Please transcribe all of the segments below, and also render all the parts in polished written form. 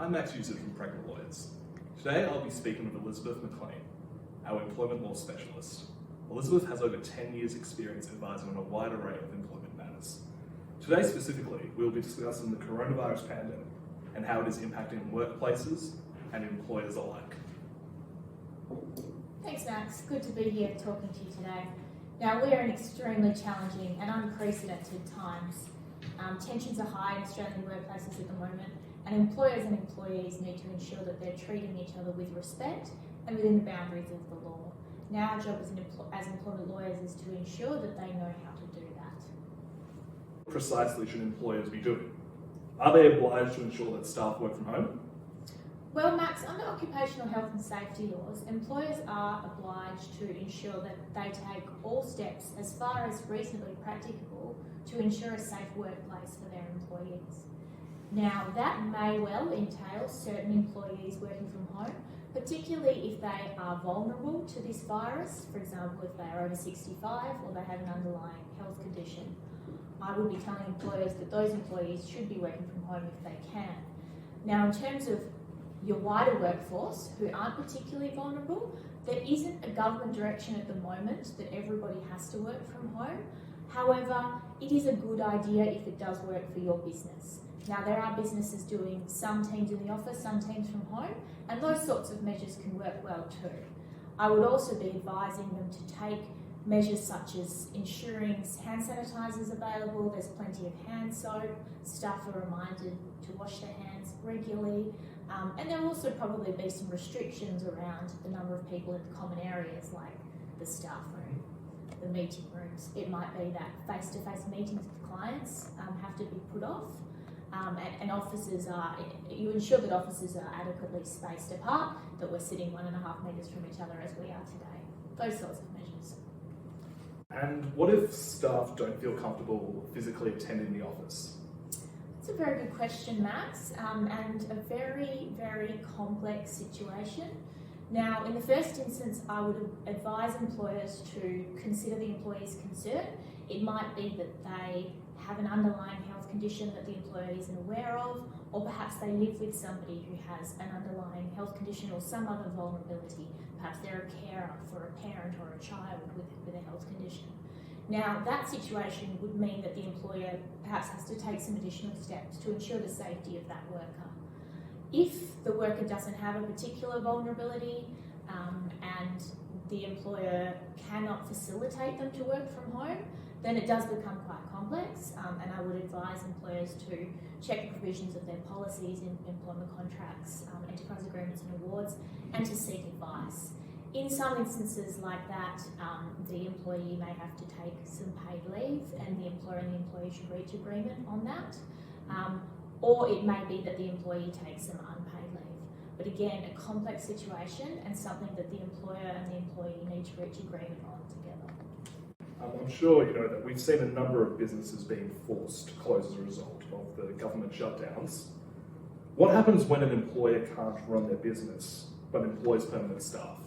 I'm Max User from Pragma Lawyers. Today I'll be speaking with Elizabeth McLean, our employment law specialist. Elizabeth has over 10 years experience advising on a wide array of employment matters. Today specifically, we'll be discussing the coronavirus pandemic and how it is impacting workplaces and employers alike. Thanks, Max. Good to be here talking to you today. Now, we are in extremely challenging and unprecedented times. Tensions are high in Australian workplaces at the moment, and employers and employees need to ensure that they're treating each other with respect and within the boundaries of the law. Now, our job as employment lawyers is to ensure that they know how to do that. What precisely should employers be doing? Are they obliged to ensure that staff work from home? Well, Max, under occupational health and safety laws, employers are obliged to ensure that they take all steps as far as reasonably practicable to ensure a safe workplace for their employees. Now, that may well entail certain employees working from home, particularly if they are vulnerable to this virus, for example, if they are over 65 or they have an underlying health condition. I would be telling employers that those employees should be working from home if they can. Now, in terms of your wider workforce who aren't particularly vulnerable, there isn't a government direction at the moment that everybody has to work from home. However, it is a good idea if it does work for your business. Now, there are businesses doing some teams in the office, some teams from home, and those sorts of measures can work well too. I would also be advising them to take measures such as ensuring hand sanitizers available, there's plenty of hand soap, staff are reminded to wash their hands regularly, and there will also probably be some restrictions around the number of people in common areas like the staff room, the meeting rooms. It might be that face-to-face meetings with clients have to be put off, and you ensure that offices are adequately spaced apart, that we're sitting 1.5 metres from each other as we are today. Those sorts of measures. And what if staff don't feel comfortable physically attending the office? It's a very good question, Max, and a very, very complex situation. Now, in the first instance, I would advise employers to consider the employee's concern. It might be that they have an underlying health condition that the employee isn't aware of, or perhaps they live with somebody who has an underlying health condition or some other vulnerability. Perhaps they're a carer for a parent or a child with a health condition. Now, that situation would mean that the employer perhaps has to take some additional steps to ensure the safety of that worker. If the worker doesn't have a particular vulnerability and the employer cannot facilitate them to work from home, then it does become quite complex, and I would advise employers to check the provisions of their policies in employment contracts, enterprise agreements and awards, and to seek advice. In some instances like that, the employee may have to take some paid leave, and the employer and the employee should reach agreement on that. Or it may be that the employee takes some unpaid leave. But again, a complex situation and something that the employer and the employee need to reach agreement on together. I'm sure you know that we've seen a number of businesses being forced to close as a result of the government shutdowns. What happens when an employer can't run their business but employs permanent staff?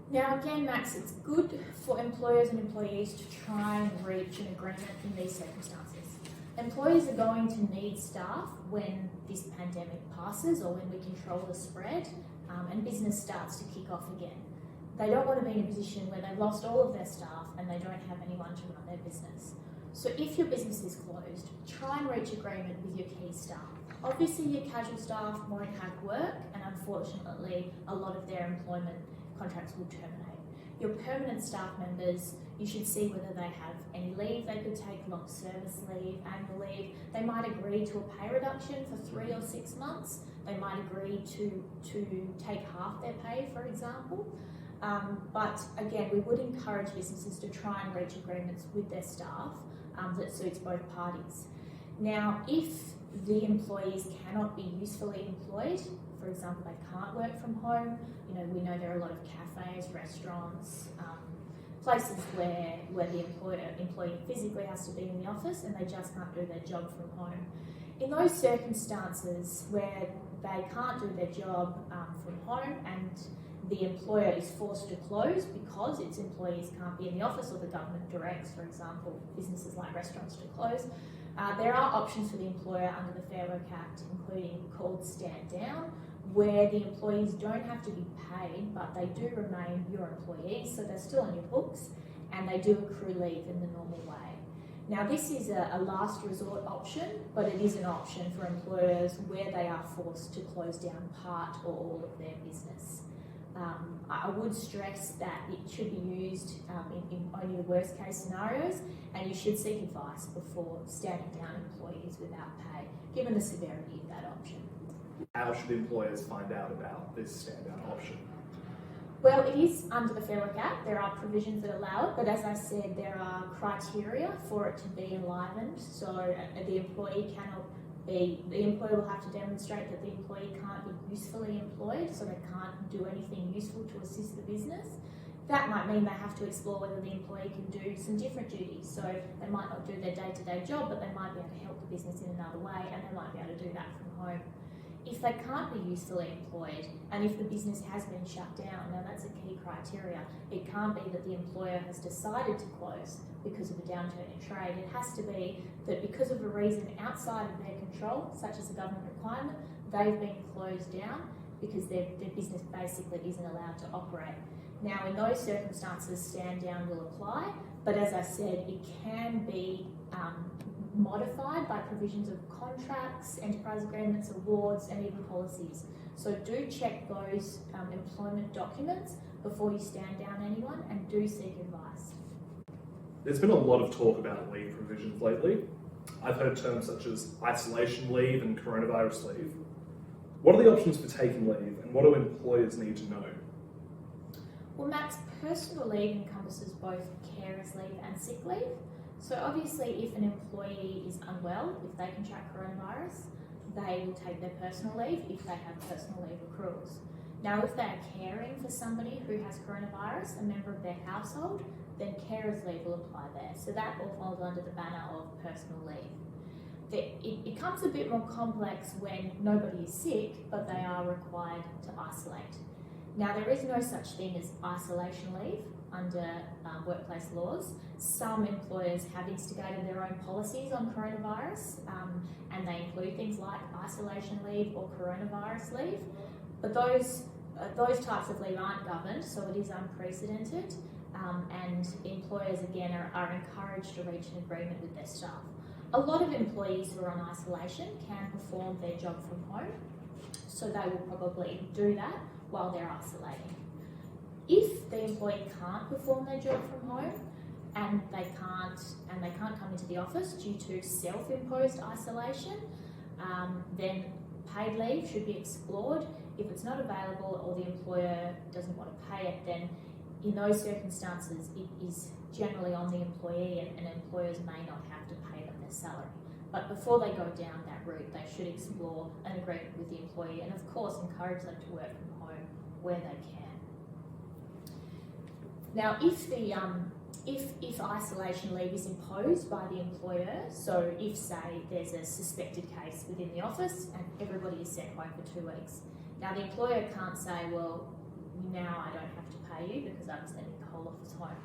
Now again, Max, it's good for employers and employees to try and reach an agreement in these circumstances. Employers are going to need staff when this pandemic passes or when we control the spread and business starts to kick off again. They don't want to be in a position where they've lost all of their staff and they don't have anyone to run their business. So if your business is closed, try and reach agreement with your key staff. Obviously your casual staff won't have work, and unfortunately a lot of their employment contracts will terminate. Your permanent staff members, you should see whether they have any leave they could take, long service leave, annual leave. They might agree to a pay reduction for 3 or 6 months. They might agree to take half their pay, for example. But again, we would encourage businesses to try and reach agreements with their staff that suits both parties. Now, if the employees cannot be usefully employed, for example, they can't work from home, we know there are a lot of cafes, restaurants, places where the employee physically has to be in the office and they just can't do their job from home. In those circumstances where they can't do their job from home and the employer is forced to close because its employees can't be in the office or the government directs, for example, businesses like restaurants to close, there are options for the employer under the Fair Work Act, including called stand down, where the employees don't have to be paid, but they do remain your employees, so they're still on your books, and they do accrue leave in the normal way. Now, this is a last resort option, but it is an option for employers where they are forced to close down part or all of their business. I would stress that it should be used in only the worst case scenarios, and you should seek advice before standing down employees without pay, given the severity of that option. How should employers find out about this stand-down option? Well, it is under the Fair Work Act. There are provisions that allow it, but as I said, there are criteria for it to be enlivened. So the employer will have to demonstrate that the employee can't be usefully employed, so they can't do anything useful to assist the business. That might mean they have to explore whether the employee can do some different duties. So they might not do their day-to-day job, but they might be able to help the business in another way, and they might be able to do that from home. If they can't be usefully employed, and if the business has been shut down, now that's a key criteria. It can't be that the employer has decided to close because of a downturn in trade. It has to be that because of a reason outside of their control, such as a government requirement, they've been closed down because their business basically isn't allowed to operate. Now, in those circumstances, stand down will apply, but as I said, it can be modified by provisions of contracts, enterprise agreements, awards, and even policies. So do check those employment documents before you stand down anyone, and do seek advice. There's been a lot of talk about leave provisions lately. I've heard terms such as isolation leave and coronavirus leave. What are the options for taking leave, and what do employers need to know? Well, Max, personal leave encompasses both carers leave and sick leave. So obviously, if an employee is unwell, if they contract coronavirus, they will take their personal leave if they have personal leave accruals. Now, if they are caring for somebody who has coronavirus, a member of their household, then carers leave will apply there. So that all falls under the banner of personal leave. It becomes a bit more complex when nobody is sick, but they are required to isolate. Now, there is no such thing as isolation leave under workplace laws. Some employers have instigated their own policies on coronavirus, and they include things like isolation leave or coronavirus leave. But those types of leave aren't governed, so it is unprecedented, and employers again are encouraged to reach an agreement with their staff. A lot of employees who are on isolation can perform their job from home, so they will probably do that while they're isolating. If the employee can't perform their job from home and they can't come into the office due to self-imposed isolation, then paid leave should be explored. If it's not available or the employer doesn't want to pay it, then in those circumstances it is generally on the employee, and employers may not have to pay them their salary. But before they go down that route, they should explore an agreement with the employee, and of course encourage them to work from home where they can. Now, if isolation leave is imposed by the employer, so if, say, there's a suspected case within the office and everybody is sent home for 2 weeks, now the employer can't say, well, now I don't have to pay you because I'm sending the whole office home.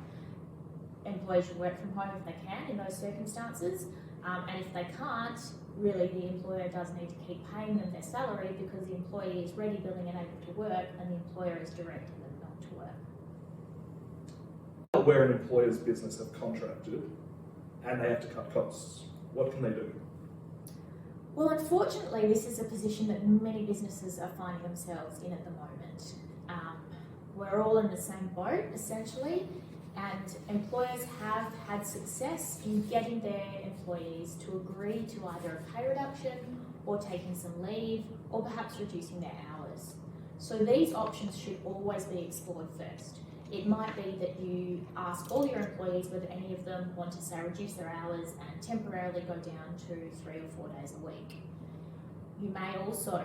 Employees should work from home if they can in those circumstances, and if they can't, really the employer does need to keep paying them their salary because the employee is ready, willing and able to work, and the employer is directing them not to work. Where an employer's business have contracted and they have to cut costs, what can they do? Well, unfortunately, this is a position that many businesses are finding themselves in at the moment. We're all in the same boat, essentially, and employers have had success in getting their employees to agree to either a pay reduction or taking some leave or perhaps reducing their hours. So these options should always be explored first. It might be that you ask all your employees whether any of them want to, say, reduce their hours and temporarily go down to 3 or 4 days a week. You may also,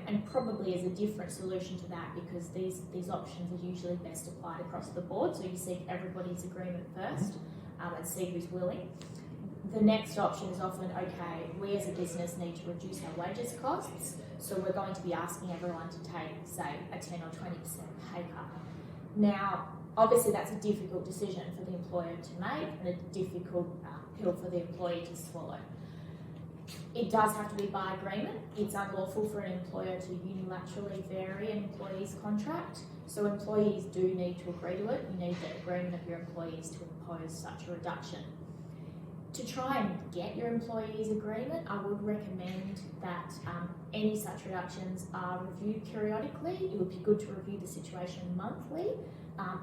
and probably as a different solution to that, because these options are usually best applied across the board, so you seek everybody's agreement first and see who's willing. The next option is often, okay, we as a business need to reduce our wages costs, so we're going to be asking everyone to take, say, a 10 or 20% pay cut. Now, obviously that's a difficult decision for the employer to make and a difficult pill for the employee to swallow. It does have to be by agreement. It's unlawful for an employer to unilaterally vary an employee's contract, so employees do need to agree to it. You need the agreement of your employees to impose such a reduction. To try and get your employees' agreement, I would recommend that any such reductions are reviewed periodically. It would be good to review the situation monthly,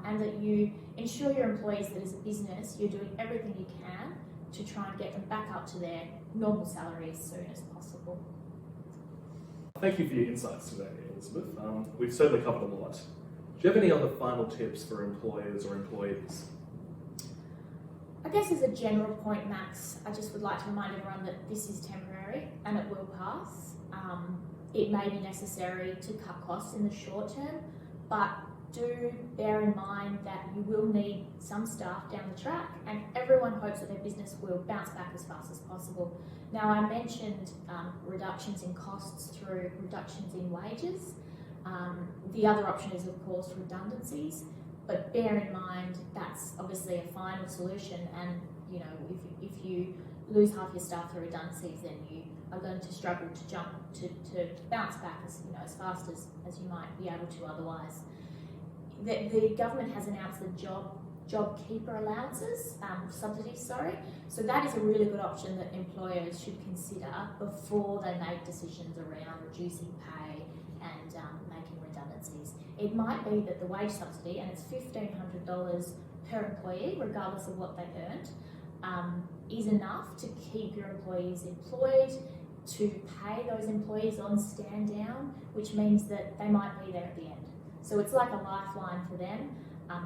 and that you ensure your employees that as a business you're doing everything you can to try and get them back up to their normal salary as soon as possible. Thank you for your insights today, Elizabeth. We've certainly covered a lot. Do you have any other final tips for employers or employees? I guess as a general point, Max, I just would like to remind everyone that this is temporary and it will pass. It may be necessary to cut costs in the short term, but do bear in mind that you will need some staff down the track, and everyone hopes that their business will bounce back as fast as possible. Now, I mentioned reductions in costs through reductions in wages. The other option is, of course, redundancies, but bear in mind that's obviously a final solution, and you know, if you lose half your staff through redundancies, then you are going to struggle to bounce back as fast as you might be able to otherwise. The government has announced the JobKeeper allowances, subsidies, so that is a really good option that employers should consider before they make decisions around reducing pay and making redundancies. It might be that the wage subsidy, and it's $1,500 per employee, regardless of what they earned, is enough to keep your employees employed, to pay those employees on stand down, which means that they might be there at the end. So it's like a lifeline for them.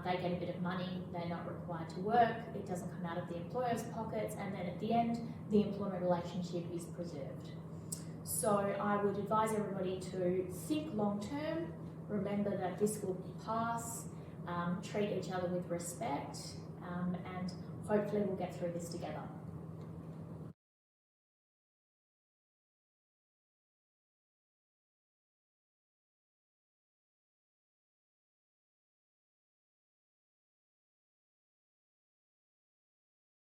They get a bit of money, they're not required to work, it doesn't come out of the employer's pockets, and then at the end, the employment relationship is preserved. So I would advise everybody to think long term, remember that this will pass, treat each other with respect, and hopefully we'll get through this together.